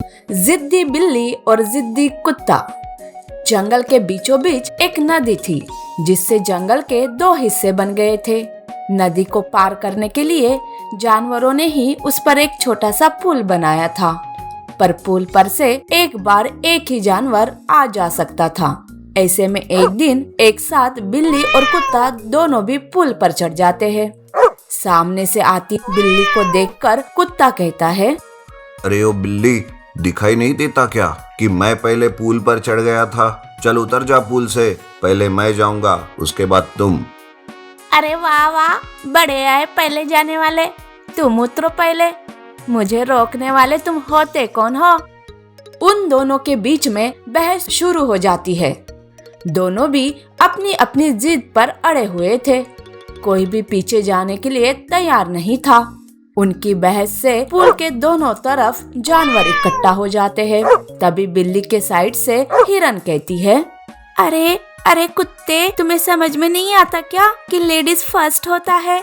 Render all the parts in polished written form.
जिद्दी बिल्ली और जिद्दी कुत्ता। जंगल के बीचों बीच एक नदी थी जिससे जंगल के दो हिस्से बन गए थे। नदी को पार करने के लिए जानवरों ने ही उस पर एक छोटा सा पुल बनाया था, पर पुल पर से एक बार एक ही जानवर आ जा सकता था। ऐसे में एक दिन एक साथ बिल्ली और कुत्ता दोनों भी पुल पर चढ़ जाते हैं। सामने से आती बिल्ली को देखकर कुत्ता कहता है, अरे ओ बिल्ली, दिखाई नहीं देता क्या कि मैं पहले पुल पर चढ़ गया था? चल उतर जा पुल से, पहले मैं जाऊंगा उसके बाद तुम। अरे वाह वाह, बड़े आए पहले जाने वाले, तुम उतरो पहले, मुझे रोकने वाले तुम होते कौन हो? उन दोनों के बीच में बहस शुरू हो जाती है। दोनों भी अपनी अपनी जिद पर अड़े हुए थे, कोई भी पीछे जाने के लिए तैयार नहीं था। उनकी बहस से पुल के दोनों तरफ जानवर इकट्ठा हो जाते हैं। तभी बिल्ली के साइड से हिरन कहती है, अरे अरे कुत्ते, तुम्हें समझ में नहीं आता क्या कि लेडीज फर्स्ट होता है?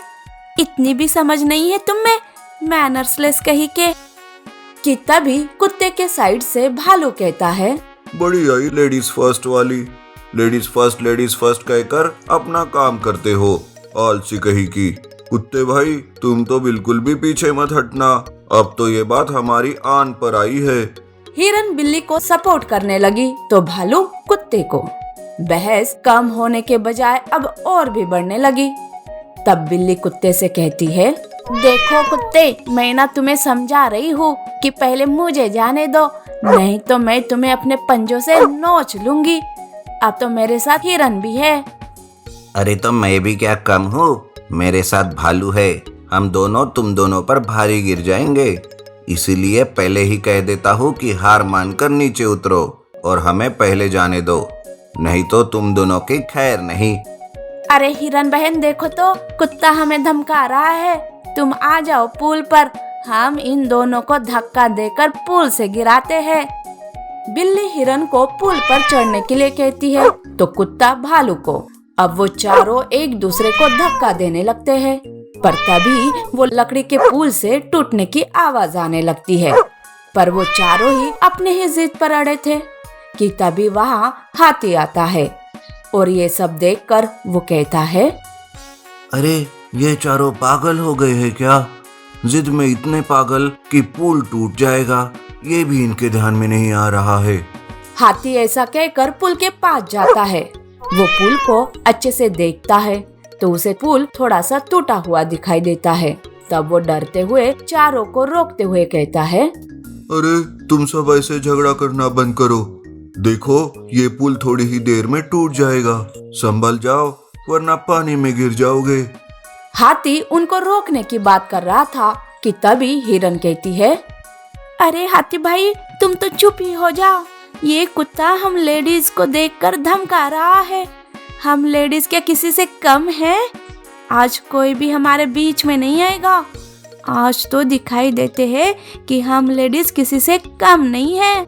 इतनी भी समझ नहीं है तुम में, मैनर्सलेस कहीं के। कि तभी कुत्ते के साइड से भालू कहता है, बड़ी आई लेडीज फर्स्ट वाली, लेडीज फर्स्ट कहकर अपना काम करते हो, आलसी कहीं की। कुत्ते भाई, तुम तो बिल्कुल भी पीछे मत हटना, अब तो ये बात हमारी आन पर आई है। हिरन बिल्ली को सपोर्ट करने लगी तो भालू कुत्ते को। बहस कम होने के बजाय अब और भी बढ़ने लगी। तब बिल्ली कुत्ते से कहती है, देखो कुत्ते, मैं ना तुम्हें समझा रही हूँ कि पहले मुझे जाने दो, नहीं तो मैं तुम्हें अपने पंजों से नोच लूंगी। अब तो मेरे साथ हिरन भी है। अरे तो मैं भी क्या कम हूँ, मेरे साथ भालू है, हम दोनों तुम दोनों पर भारी गिर जाएंगे। इसीलिए पहले ही कह देता हूँ कि हार मानकर नीचे उतरो और हमें पहले जाने दो, नहीं तो तुम दोनों की खैर नहीं। अरे हिरन बहन, देखो तो कुत्ता हमें धमका रहा है, तुम आ जाओ पुल पर, हम इन दोनों को धक्का देकर पुल से गिराते हैं। बिल्ली हिरन को पुल पर चढ़ने के लिए कहती है तो कुत्ता भालू को। अब वो चारों एक दूसरे को धक्का देने लगते हैं, पर तभी वो लकड़ी के पुल से टूटने की आवाज आने लगती है। पर वो चारों ही अपने ही जिद पर अड़े थे कि तभी वहाँ हाथी आता है और ये सब देखकर वो कहता है, अरे ये चारों पागल हो गए हैं क्या? जिद में इतने पागल कि पुल टूट जाएगा, ये भी इनके ध्यान में नहीं आ रहा है। हाथी ऐसा कहकर पुल के पास जाता है। वो पुल को अच्छे से देखता है तो उसे पुल थोड़ा सा टूटा हुआ दिखाई देता है। तब वो डरते हुए चारों को रोकते हुए कहता है, अरे तुम सब ऐसे झगड़ा करना बंद करो, देखो ये पुल थोड़ी ही देर में टूट जाएगा, संभल जाओ वरना पानी में गिर जाओगे। हाथी उनको रोकने की बात कर रहा था कि तभी हिरन कहती है, अरे हाथी भाई, तुम तो चुप ही हो जाओ, ये कुत्ता हम लेडीज को देखकर धमका रहा है। हम लेडीज क्या किसी से कम है? आज कोई भी हमारे बीच में नहीं आएगा। आज तो दिखाई देते हैं कि हम लेडीज किसी से कम नहीं है।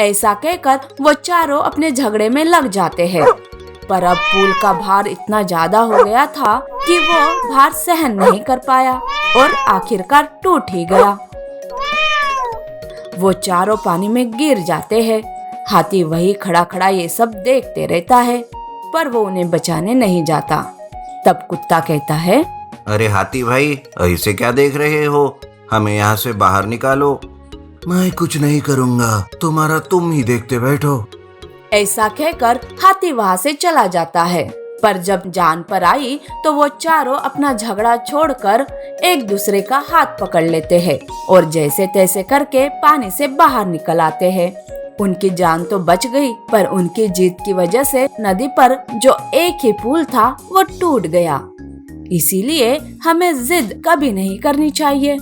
ऐसा कहकर वो चारों अपने झगड़े में लग जाते हैं। पर अब पुल का भार इतना ज्यादा हो गया था कि वो भार सहन नहीं कर पाया और आखिरकार टूट ही गया। वो चारों पानी में गिर जाते हैं। हाथी वही खड़ा खड़ा ये सब देखते रहता है, पर वो उन्हें बचाने नहीं जाता। तब कुत्ता कहता है, अरे हाथी भाई, ऐसे क्या देख रहे हो, हमें यहाँ से बाहर निकालो। मैं कुछ नहीं करूँगा, तुम्हारा तुम ही देखते बैठो। ऐसा कहकर हाथी वहाँ से चला जाता है। पर जब जान पर आई तो वो चारों अपना झगड़ा छोड़कर एक दूसरे का हाथ पकड़ लेते हैं और जैसे तैसे करके पानी से बाहर निकल आते हैं। उनकी जान तो बच गई, पर उनकी जीत की वजह से नदी पर जो एक ही पुल था वो टूट गया। इसीलिए हमें जिद कभी नहीं करनी चाहिए।